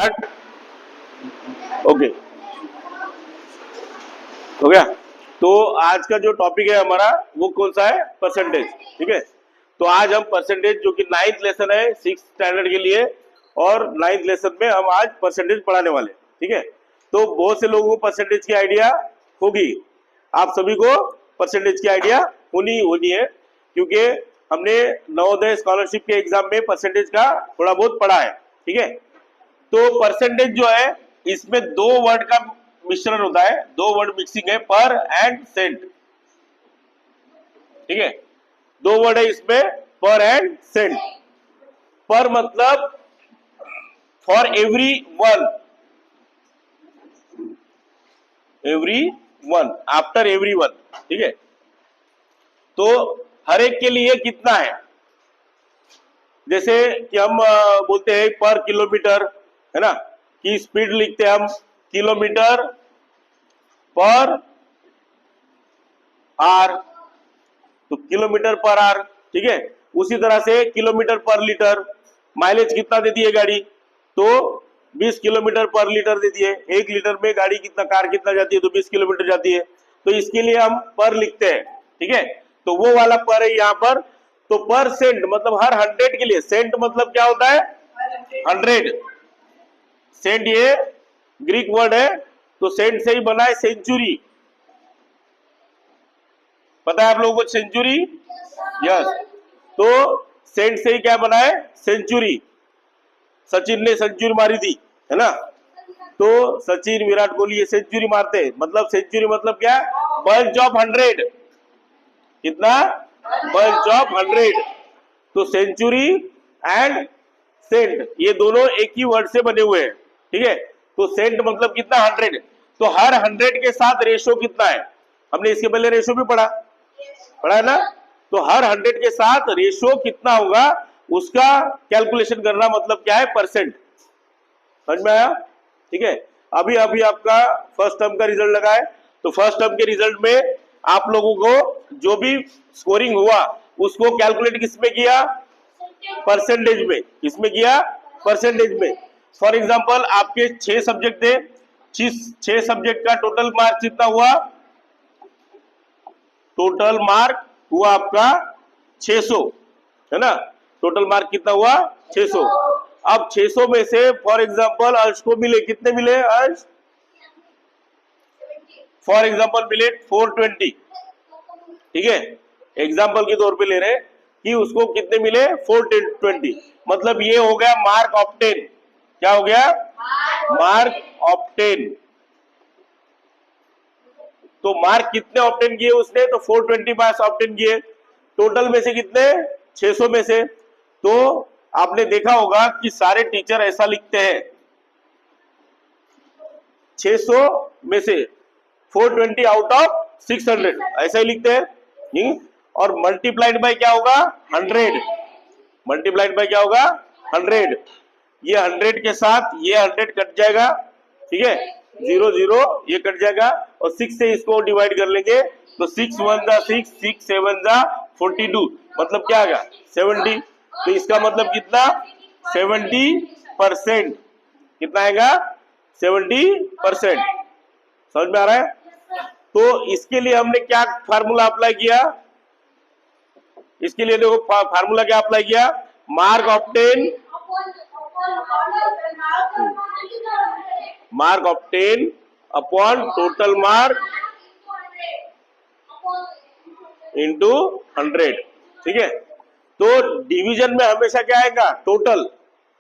Start. Okay, हो गया। तो आज का जो टॉपिक है हमारा वो कौन सा है? परसेंटेज। ठीक है, तो आज हम परसेंटेज जो कि 9th लेसन है 6th स्टैंडर्ड के लिए, और 9th लेसन में हम आज परसेंटेज पढ़ाने वाले। ठीक है, तो बहुत से लोगों को परसेंटेज की आइडिया होगी, आप सभी को परसेंटेज की आइडिया होनी होनी है, क्योंकि हमने नवोदय स्कॉलरशिप के एग्जाम में परसेंटेज का थोड़ा बहुत पढ़ा है। ठीक है, तो परसेंटेज जो है इसमें दो वर्ड का मिश्रण होता है, दो वर्ड मिक्सिंग है, पर एंड सेंट। ठीक है, दो वर्ड है इसमें, पर एंड सेंट। पर मतलब for everyone, everyone, after every one. ठीक है, तो हर एक के लिए कितना है, जैसे कि हम बोलते हैं पर किलोमीटर, है ना, कि स्पीड लिखते हैं हम किलोमीटर पर आर, तो किलोमीटर पर आर। ठीक है, उसी तरह से किलोमीटर पर लीटर, माइलेज कितना देती है गाड़ी, तो 20 किलोमीटर पर लीटर देती है। 1 लीटर में गाड़ी कितना, कार कितना जाती है, तो 20 किलोमीटर जाती है, तो इसके लिए हम पर लिखते हैं। ठीक है, तो वो वाला पर है यहाँ पर। तो पर सेंट मतलब हर 100 के लिए, सेंट मतलब क्या होता है? 100। सेंट ये ग्रीक वर्ड है, तो सेंट से ही बना है सेंचुरी। पता है आप लोगों को सेंचुरी? यस, तो सेंट से ही क्या बना है? सेंचुरी। सचिन ने सेंचुरी मारी थी, है ना, तो सचिन विराट कोहली ये सेंचुरी मारते हैं, मतलब सेंचुरी मतलब क्या? Bunch of 100। कितना? Bunch of 100। तो सेंचुरी एंड सेंट ये दोनों एक ही वर्ड से बने हुए हैं। ठीक है, तो सेंट मतलब कितना? 100। तो हर 100 के साथ रेशो कितना है? हमने इसके पहले रेशो भी पढ़ा है ना, तो हर 100 के साथ रेशो कितना होगा उसका कैलकुलेशन करना, मतलब क्या है? परसेंट। समझ में आया? ठीक है, अभी अभी आपका फर्स्ट टर्म का रिजल्ट लगा है, तो फर्स्ट टर्म के रिजल्ट में आप लोगों को जो भी स्कोरिंग हुआ उसको कैलकुलेट किसमें किया? परसेंटेज में। किसमें किया? परसेंटेज में। फॉर एग्जांपल आपके 6 सब्जेक्ट थे, 6 सब्जेक्ट का टोटल मार्क्स कितना हुआ? टोटल मार्क हुआ आपका 600, है ना, टोटल मार्क कितना हुआ? 600। अब 600 में से फॉर एग्जांपल अर्श को मिले, कितने मिले अर्श? फॉर एग्जांपल मिले 420। ठीक है, एग्जांपल के तौर पे ले रहे कि उसको कितने मिले? 420। मतलब ये हो गया मार्क ऑब्टेन। क्या हो गया? Mark obtain. तो मार्क कितने ऑब्टेन किए उसने? तो 420 मार्क्स ऑब्टेन किए। टोटल में से कितने? 600 में से। तो आपने देखा होगा कि सारे टीचर ऐसा लिखते हैं, 600 में से 420 आउट ऑफ 600, ऐसा ही लिखते हैं नहीं? और मल्टीप्लाइड बाय क्या होगा? 100। मल्टीप्लाइड बाय क्या होगा? 100। ये 100 के साथ ये 100 कट जाएगा। ठीक है, 0 0 ये कट जाएगा, और 6 से इसको डिवाइड कर लेंगे, तो 6 1 जा 6, 6 7 जा 42, मतलब क्या आ गया? 70। तो इसका मतलब कितना? 70%। कितना आएगा? 70%। समझ में आ रहा है? तो इसके लिए हमने क्या फार्मूला अप्लाई किया? इसके लिए देखो फार्मूला क्या अप्लाई किया? Mark obtain, mark obtain upon total mark into 100। ठीक है, तो डिवीजन में हमेशा क्या आएगा? टोटल।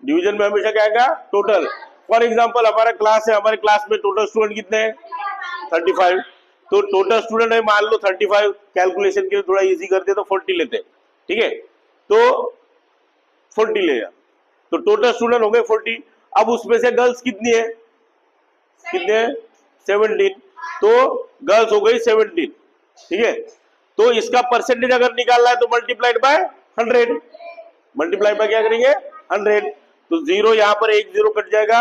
डिवीजन में हमेशा क्या आएगा? टोटल। फॉर एग्जांपल हमारा क्लास है, हमारे क्लास में टोटल स्टूडेंट कितने हैं? 35। तो टोटल स्टूडेंट है मान लो 35, कैलकुलेशन के लिए थोड़ा इजी करते तो 40 लेते। ठीक है, तो 40 लेगा, तो टोटल स्टूडेंट हो गए 40। अब उसमें से गर्ल्स कितनी है? कितने? 17। तो गर्ल्स हो गई 17। ठीक है, तो इसका परसेंटेज अगर निकालना है तो मल्टीप्लाइड बाय 100। मल्टीप्लाई बाय क्या करेंगे? 100। तो 0 यहां पर एक 0 कट जाएगा,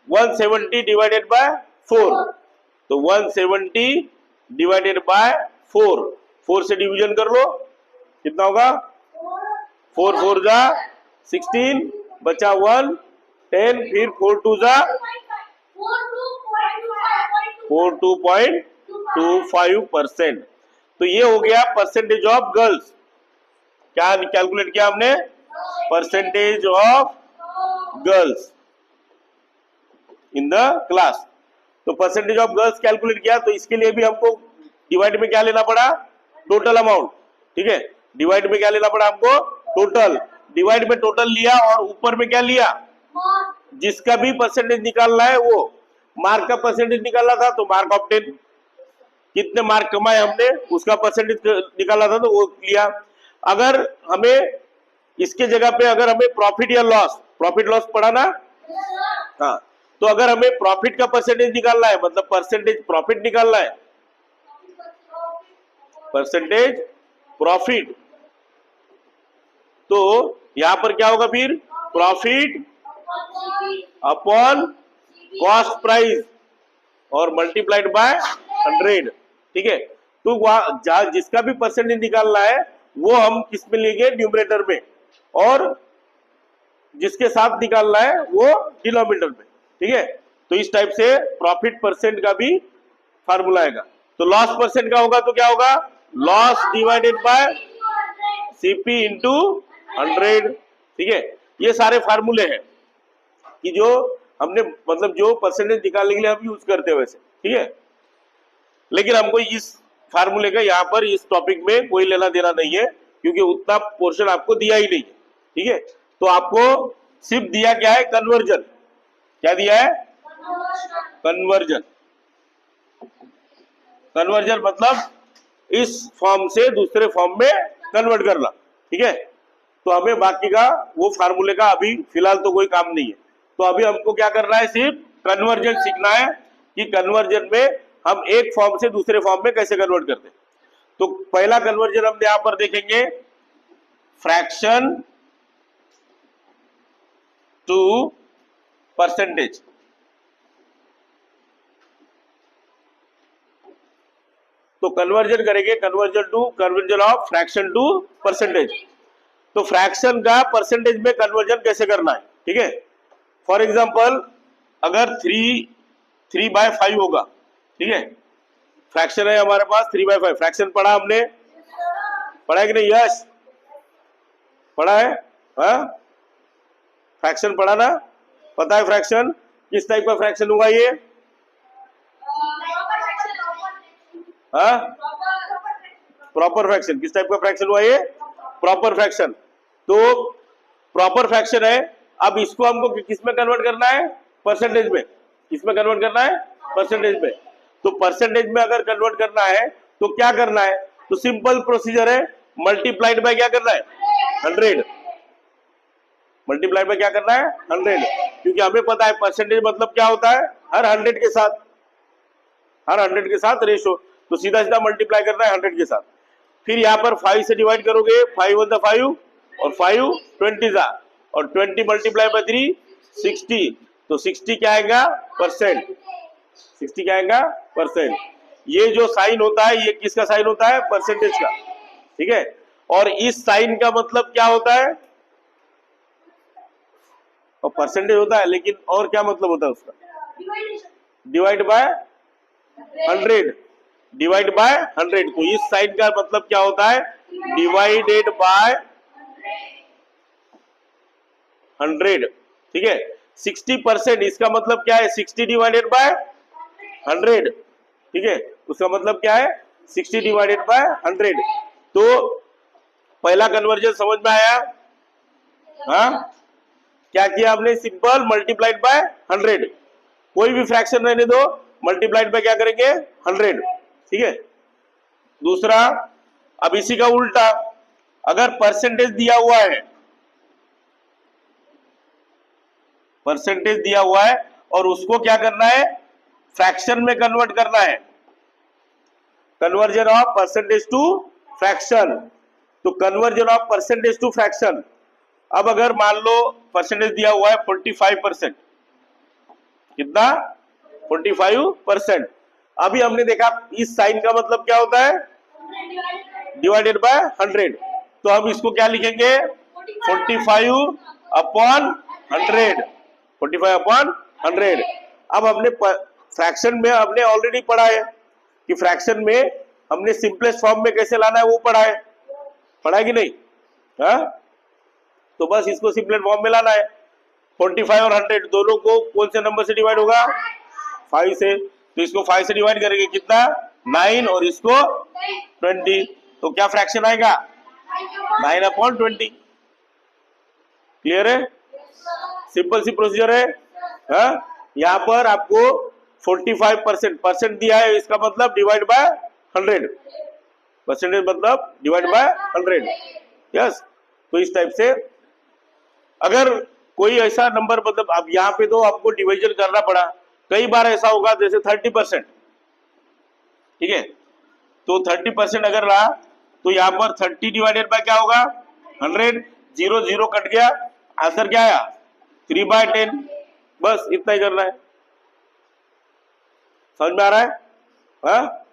170 डिवाइडेड बाय 4, तो 170 डिवाइडेड बाय 4, 4 से डिवीजन कर लो, कितना होगा? 4 4 जा 16, बचा 1 10, फिर 4 टू जा 42.25%। तो ये हो गया परसेंटेज ऑफ गर्ल्स। क्या कैलकुलेट किया हमने? Percentage of girls in the class. तो परसेंटेज ऑफ गर्ल्स कैलकुलेट किया, तो इसके लिए भी हमको डिवाइड में क्या लेना पड़ा? Total amount. ठीक है, डिवाइड में क्या लेना पड़ा हमको? टोटल। डिवाइड में टोटल लिया और ऊपर में क्या लिया? जिसका भी परसेंटेज निकालना है वो मार्क का परसेंटेज निकालना था तो मार्क ऑफ 10, कितने मार्क कमाए हमने उसका परसेंटेज निकालना था तो वो लिया। अगर हमें इसके जगह पे अगर हमें प्रॉफिट या लॉस, प्रॉफिट लॉस पढ़ा ना? हाँ, तो अगर हमें प्रॉफिट का परसेंटेज निकालना है, मतलब परसेंटेज प्रॉफिट निकालना है, परसेंटेज प्रॉफिट, तो यहां पर क्या होगा फिर? प्रॉफिट अपॉन कॉस्ट प्राइस और मल्टीप्लाइड बाय 100। ठीक है, तो वहां जिसका भी परसेंटेज निकालना है वो हम किस में लेंगे? न्यूमरेटर में, और जिसके साथ निकालना है वो डिनोमिनेटर में। ठीक है, तो इस टाइप से प्रॉफिट परसेंट का भी फार्मूला आएगा। तो लॉस परसेंट का होगा तो क्या होगा? Loss divided by CP into 100। ठीक है, ये सारे फार्मूले हैं कि जो हमने मतलब जो परसेंटेज निकालने के लिए हम यूज करते हैं वैसे। ठीक है, लेकिन हमको इस फार्मूले का यहाँ पर इस टॉपिक में कोई लेना देना नहीं है, क्योंकि उतना पोर्शन आपको दिया ही नहीं है। ठीक है, तो आपको सिर्फ दिया क्या है? कन्वर्जन। क्या दिया है? कन्वर्जन। कन्वर्जन मतलब इस फॉर्म से दूसरे फॉर्म में कन्वर्ट करना। ठीक है, तो हमें बाकी का वो फार्मूले का अभी फिलहाल तो कोई काम नहीं है। तो अभी हमको क्या करना है? सिर्फ कन्वर्जन सीखना है कि कन्वर्जन में हम एक फॉर्म से दूसरे फॉर्म में कैसे कन्वर्ट करते हैं। तो पहला कन्वर्जन हम यहां पर देखेंगे, फ्रैक्शन टू परसेंटेज। तो कन्वर्जन करेंगे, conversion of fraction to percentage. तो फ्रैक्शन का परसेंटेज में कन्वर्जन कैसे करना है? ठीक है, फॉर एग्जांपल अगर 3/5 होगा। ठीक है, फ्रैक्शन है हमारे पास 3/5। फ्रैक्शन पढ़ा हमने? पढ़ा है कि नहीं? यस, पढ़ा है। हाँ, फ्रैक्शन पढ़ा ना? पता है फ्रैक्शन किस टाइप का फ्रैक्शन होगा ये? हाँ, प्रॉपर फ्रैक्शन। किस टाइप का फ्रैक्शन हुआ ये? Proper fraction. तो प्रॉपर फ्रैक्शन है। अब इसको हमको किस में कन्वर्ट करना है? परसेंटेज में। किस में कन्वर्ट करना है? परसेंटेज में। तो परसेंटेज में अगर कन्वर्ट करना है तो क्या करना है? तो सिंपल प्रोसीजर है, मल्टीप्लाइड बाय क्या करना है? 100। मल्टीप्लाइड बाय क्या करना है? 100, क्योंकि हमें पता है परसेंटेज मतलब क्या होता है? हर 100 के साथ, हर 100 के साथ रेशो। तो सीधा सीधा मल्टीप्लाई करना है 100 के साथ। फिर यहाँ पर 5 से डिवाइड करोगे, 5 1 5 और 5 20 जा, और 20 मल्टीप्लाई बाय 3 60। तो 60 क्या आएगा? परसेंट। 60 क्या आएगा? परसेंट। ये जो साइन होता है ये किसका साइन होता है? परसेंटेज का। ठीक है, और इस साइन का मतलब क्या होता है? और परसेंटेज होता है, लेकिन और क्या मतलब होता है उसका? Divide by 100। Divide by 100। तो इस साइन का मतलब क्या होता है? Divided by 100। ठीक है, 60%, इसका मतलब क्या है? 60 डिवाइडेड बाय 100। ठीक है, उसका मतलब क्या है? 60 डिवाइडेड बाय 100। तो पहला कन्वर्जन समझ में आया? हाँ, क्या किया आपने? Simple multiplied by 100। कोई भी फ्रैक्शन रहने दो, मल्टीप्लाइड बाय क्या करेंगे? 100। ठीक है, दूसरा, अब इसी का उल्टा, अगर परसेंटेज दिया हुआ है, परसेंटेज दिया हुआ है और उसको क्या करना है? फ्रैक्शन में कन्वर्ट करना है। Conversion of percentage to fraction. तो conversion of percentage to fraction. अब अगर मान लो परसेंटेज दिया हुआ है 45%, कितना? 45%। अभी हमने देखा इस साइन का मतलब क्या होता है? Divided by 100। तो हम इसको क्या लिखेंगे? 45 अपॉन 100। 45/100। अब हमने फ्रैक्शन में हमने ऑलरेडी पढ़ा है कि फ्रैक्शन में हमने सिंपलेस्ट फॉर्म में कैसे लाना है, वो पढ़ा है कि नहीं? हाँ, तो बस इसको सिंपलेस्ट फॉर्म में लाना है। 45 और 100 दोनों को कौन से नंबर से डिवाइड होगा? 5 से। तो इसको 5 से डिवाइड करेंगे, कितना? 9, और इसको 20। तो क्या फ्रैक्शन आएगा? 9/20। क्लियर है? सिंपल सी प्रोसीजर है। हाँ, यहाँ पर आपको 45% दिया है, इसका मतलब डिवाइड बाय 100, परसेंटेज मतलब डिवाइड बाय 100। यस, तो इस टाइप से अगर कोई ऐसा नंबर, मतलब अब यहाँ पे तो आपको डिवीजन करना पड़ा, कई बार ऐसा होगा जैसे 30%, ठीक है, तो 30% अगर रहा तो यहाँ पर 30 डिवाइडेड बाय क्या होगा? 100। 0 0 कट गया, आंसर क्या आया? 3/10। बस इतना ही करना है। समझ में आ रहा है? हाँ,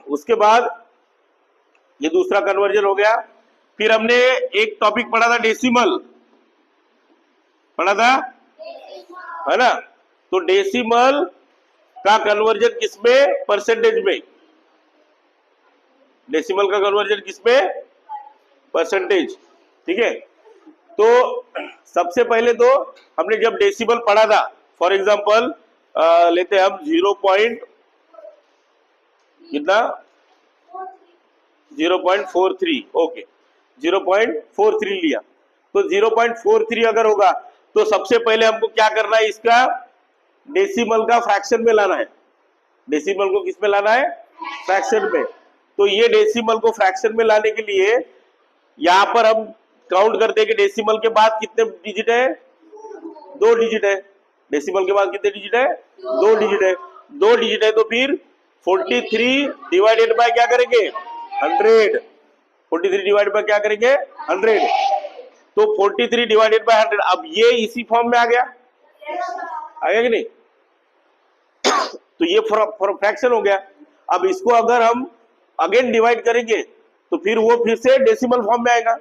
उसके बाद ये दूसरा कन्वर्जन हो गया। फिर हमने एक टॉपिक पढ़ा था, डेसिमल पढ़ा था, है ना? तो डेसिमल का कन्वर्जन किसमें? परसेंटेज में। डेसिमल का कन्वर्जन किसमें? परसेंटेज। ठीक है, तो सबसे पहले तो हमने जब डेसिमल पढ़ा था, फॉर एग्जांपल लेते हैं हम 0.43, ओके, 0.43 लिया। तो 0.43 अगर होगा तो सबसे पहले हमको क्या करना है? इसका डेसिमल का फ्रैक्शन में लाना है। डेसिमल को किस में लाना है? फ्रैक्शन में। तो ये डेसिमल को फ्रैक्शन में लाने के लिए यहाँ पर हम काउंट करते हैं कि डेसिमल के बाद कितने डिजिट है? 2 डिजिट है। डेसिमल के बाद कितने डिजिट है? 2 डिजिट है। 2 डिजिट है तो फिर 43 डिवाइडेड बाय क्या करेंगे? 100। 43 डिवाइडेड बाय क्या करेंगे? 100। तो 43 डिवाइडेड बाय 100, अब ये इसी फॉर्म में आ गया कि नहीं? तो ये फ्रैक्शन हो गया। अब इसको अगर हम अगेन डिवाइड करेंगे तो फिर वो फिर से डेसिमल फॉर्म में आएगा,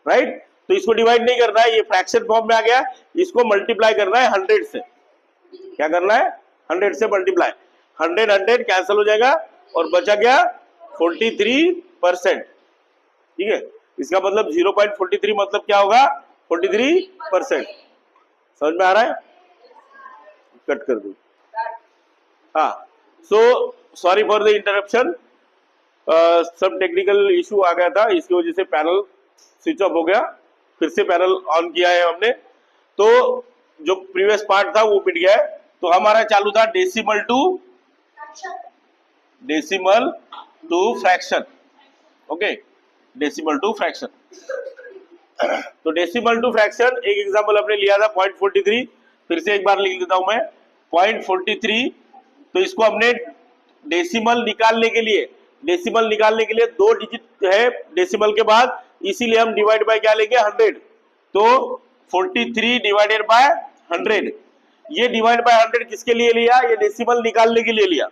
राइट? तो इसको डिवाइड नहीं करना है, ये फ्रैक्शन फॉर्म में आ गया, इसको मल्टीप्लाई करना है 100 से। क्या करना है? 100 से मल्टीप्लाई। 100 कैंसिल हो जाएगा और बचा क्या? 43%। ठीक है, इसका मतलब 0.43 मतलब क्या होगा? 43%। समझ में आ रहा है? कट कर दो। हाँ, so sorry for the interruption, सब टेक्निकल इशू आ गया था, इसकी वजह से पैनल स्विच ऑफ हो गया। फिर से पैनल ऑन किया है हमने, तो जो प्रीवियस पार्ट था वो मिट गया है। तो हमारा चालू था decimal to fraction. Okay, decimal to fraction. तो डेसिमल टू फ्रैक्शन एक एग्जांपल हमने लिया था 0.43। फिर से एक बार लिख देता हूं मैं 0.43। तो इसको हमने डेसिमल निकालने के लिए 2 डिजिट है डेसिमल के बाद, इसीलिए हम डिवाइड बाय क्या लेंगे? 100। तो 43 डिवाइडेड बाय 100, ये डिवाइड बाय 100 किसके लिए लिया? ये डेसिमल निकालने के लिए लिया।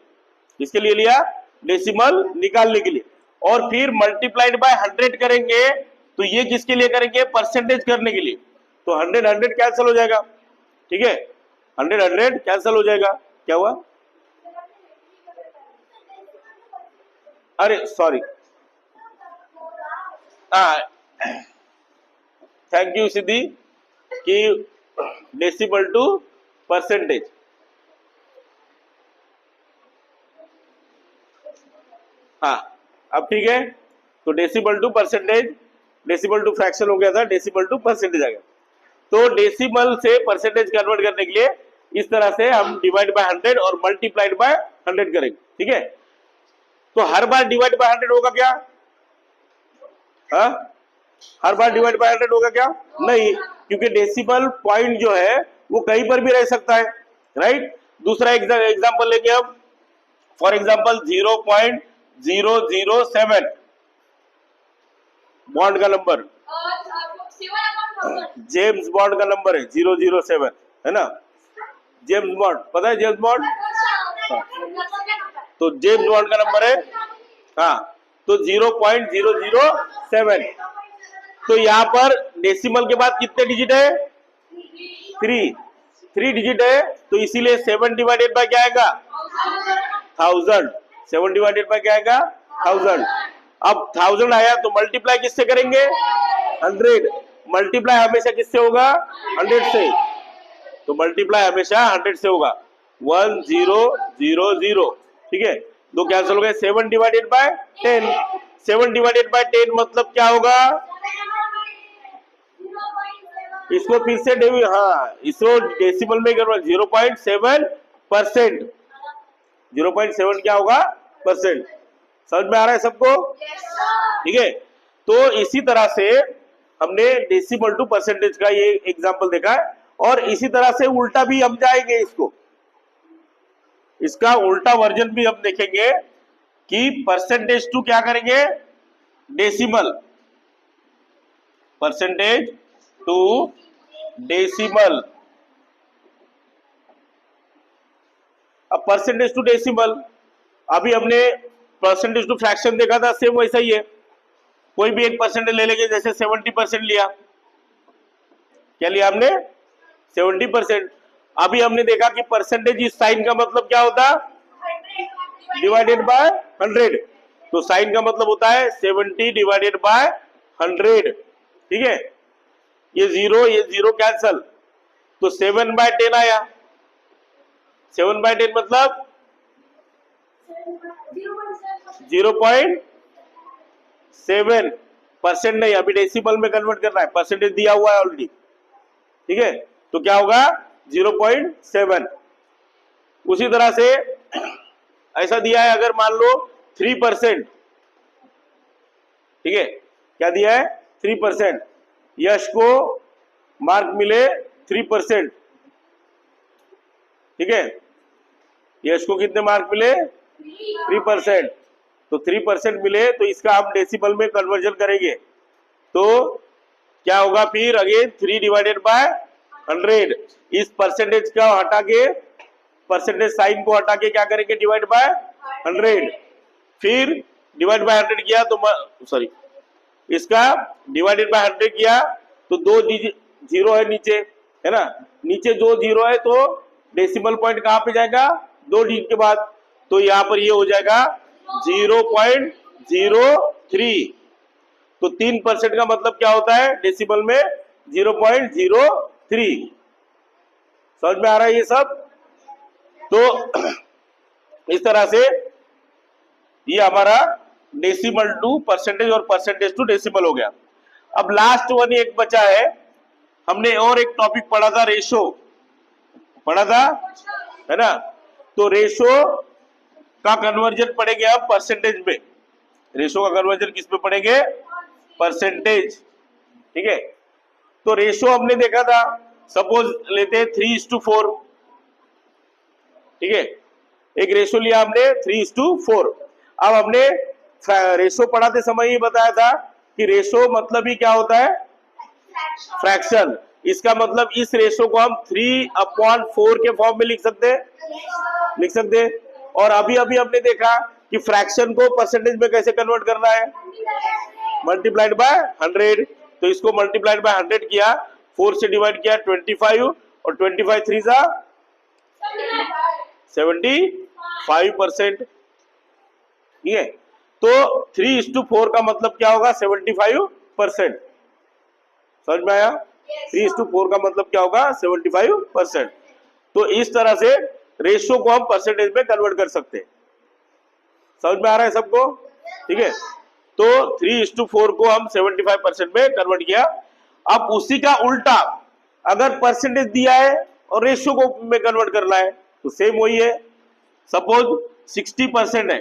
किसके लिए लिया? डेसिमल निकालने के लिए। और फिर मल्टीप्लाइड बाय 100 करेंगे, तो ये किसके लिए करेंगे? परसेंटेज करने के लिए। तो 100 कैंसिल हो जाएगा। ठीक है, 100 कैंसिल हो जाएगा। क्या हुआ? अरे सॉरी, थैंक यू सिद्धि, कि डेसिमल टू परसेंटेज। हाँ, अब ठीक है। तो decimal to percentage, decimal to fraction हो गया था, डेसिमल टू परसेंटेज आ गया। तो डेसिमल से परसेंटेज कन्वर्ट करने के लिए इस तरह से हम डिवाइड बाय 100 और मल्टीप्लाइड बाय 100 करेंगे। ठीक है, तो हर बार डिवाइड बाय 100 होगा क्या? हाँ, हर बार डिवाइड बाय 100 होगा क्या? नहीं, क्योंकि डेसिमल पॉइंट जो है वो कहीं पर भी रह सकता है, राइट? दूसरा एग्जांपल लेंगे हम, फॉर एग्जांपल 0.007 बॉन्ड का नंबर, जेम्स बॉन्ड का नंबर है 007, है ना? जेम्स बॉन्ड, पता है जेम्स बॉन्ड? हाँ। तो जेम्स बॉन्ड का नंबर है, हाँ, तो 0.007। तो यहाँ पर डेसिमल के बाद कितने डिजिट है? थ्री डिजिट है तो इसीलिए 7 डिवाइडेड बाय क्या आएगा 1000। 7 डिवाइडेड बाय क्या आएगा 1000। अब 1000 आया तो मल्टीप्लाई किससे करेंगे 100। मल्टीप्लाई हमेशा किससे होगा 100 से, तो मल्टीप्लाई हमेशा 100 से होगा 1000। ठीक है, दो कैंसिल हो गए। 7 डिवाइडेड बाय 10, 7 डिवाइडेड बाय 10 मतलब क्या होगा, इसको फिर से इसको डेसिमल में करना 0.7%। 0.7 क्या होगा परसेंट। समझ में आ रहा है सबको? ठीक है, तो इसी तरह से हमने डेसिमल टू परसेंटेज का ये एग्जांपल देखा है, और इसी तरह से उल्टा भी हम जाएंगे इसको, इसका उल्टा वर्जन भी हम देखेंगे कि परसेंटेज टू क्या करेंगे डेसिमल, परसेंटेज टू डेसिमल। अब परसेंटेज टू डेसिमल, अभी हमने परसेंटेज टू फ्रैक्शन देखा था, सेम वैसा ही है। कोई भी एक परसेंटेज ले लेंगे, जैसे 70% लिया, क्या लिया हमने 70%। अभी हमने देखा कि परसेंटेज इस साइन का मतलब क्या होता है डिवाइडेड बाय 100, तो साइन का मतलब होता है 70 डिवाइडेड बाय 100। ठीक है, ये जीरो कैंसल, तो 7/10 आया। 7/10 मतलब 0.7% नहीं, अभी डेसिमल में कन्वर्ट करना है, परसेंटेज दिया हुआ है ऑलरेडी। ठीक है, तो क्या होगा 0.7। उसी तरह से ऐसा दिया है, अगर मान लो 3%, ठीक है, क्या दिया है 3%, यश को मार्क मिले 3%। ठीक है, यश को कितने मार्क मिले 3%, तो 3% मिले, तो इसका हम डेसिमल में कन्वर्जन करेंगे, तो क्या होगा फिर अगेन 3 डिवाइडेड बाय 100। इस परसेंटेज का हटा के, परसेंटेज साइन को हटा के क्या करेंगे डिवाइड बाय 100। फिर डिवाइड बाय 100 किया तो सॉरी, इसका डिवाइडेड बाय 100 किया तो 2 जीरो है नीचे, है ना, नीचे 2 जीरो है, तो डेसिमल पॉइंट कहां पे जाएगा 2 डिजिट के बाद, तो यहां पर ये हो जाएगा 0.03। तो 3% का मतलब क्या होता है डेसिमल में 0.03। समझ में आ रहा है ये सब? तो इस तरह से ये हमारा डेसिमल टू परसेंटेज और परसेंटेज टू डेसिमल हो गया। अब लास्ट वन एक बचा है, हमने और एक टॉपिक पढ़ा था, रेशो पढ़ा था, है ना, तो रेशो का कन्वर्जन पढ़ेंगे हम परसेंटेज में। रेशो का कन्वर्जन किस पे पढ़ेंगे परसेंटेज। ठीक है, तो रेशो हमने देखा था, सपोज लेते हैं 3:4। ठीक है, एक रेशो लिया हमने 3:4। अब हमने रेशो पढ़ाते समय ही बताया था कि रेशो मतलब ही क्या होता है फ्रैक्शन। इसका मतलब इस रेशो को हम 3/4 के फॉर्म में लिख सकते हैं। और अभी हमने देखा कि फ्रैक्शन को परसेंटेज में कैसे कन्वर्ट करना है, मल्टीप्लाइड बाय 100। तो इसको मल्टीप्लाइड बाय 100 किया, 4 से डिवाइड किया 25, और 25 3 सा 75%। ठीक है, तो 3:4 का मतलब क्या होगा 75%। समझ में आया? 3:4 का मतलब क्या होगा 75%। तो इस तरह से रेशियो को हम परसेंटेज में कन्वर्ट कर सकते हैं। समझ में आ रहा है सबको? ठीक है, तो 3:4 को हम 75% में कन्वर्ट किया। अब उसी का उल्टा, अगर परसेंटेज दिया है और रेशियो को में कन्वर्ट करना है, तो सेम वही है। सपोज 60% है,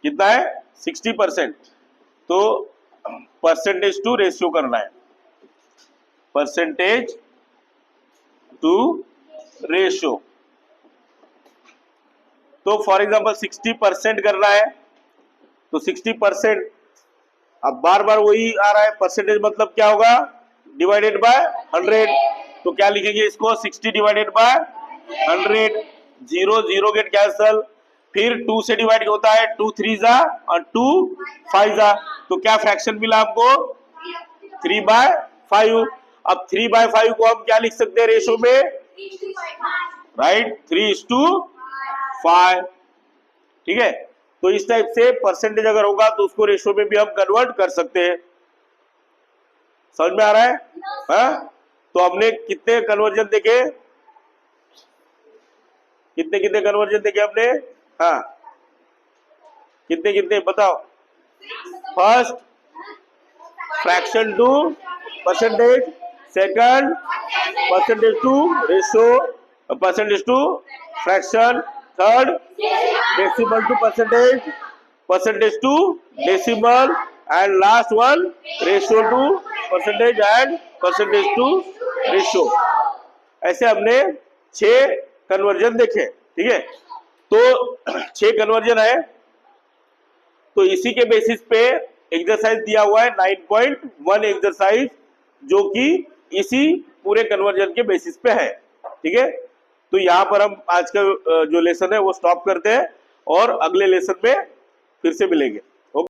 कितना है 60%, तो परसेंटेज टू रेशियो करना है, परसेंटेज टू रेशियो। तो फॉर एग्जांपल 60% करना है, तो 60%, अब बार बार वही आ रहा है, परसेंटेज मतलब क्या होगा डिवाइडेड बाय 100। तो क्या लिखेंगे इसको 60 डिवाइडेड बाय 100, 0 गेट कैंसल, फिर 2 से डिवाइड होता है, 2 3 जा और 2 5 जा, तो क्या फ्रैक्शन मिला आपको 3/5। अब 3/5 को हम क्या लिख सकते हैं रेशो में? राइट, 3:5। ठीक है, तो इस टाइप से परसेंटेज अगर होगा तो उसको रेशो में भी हम कन्वर्ट कर सकते हैं। समझ में आ रहा है? हाँ, तो हमने कितने कन्वर्जन देखे? कितने कन्वर्जन देखे हमने? हाँ, कितने बताओ? First, fraction to percentage, second percentage to ratio, percentage to fraction, third decimal to percentage, percentage to decimal, and last one ratio to percentage and percentage to ratio. ऐसे हमने 6 कन्वर्जन देखे। ठीक है, तो 6 कन्वर्जन है, तो इसी के बेसिस पे एक्सरसाइज दिया हुआ है 9.1 एक्सरसाइज, जो कि इसी पूरे कन्वर्जन के बेसिस पे है। ठीक है, तो यहाँ पर हम आज का जो लेसन है वो स्टॉप करते हैं और अगले लेसन में फिर से मिलेंगे।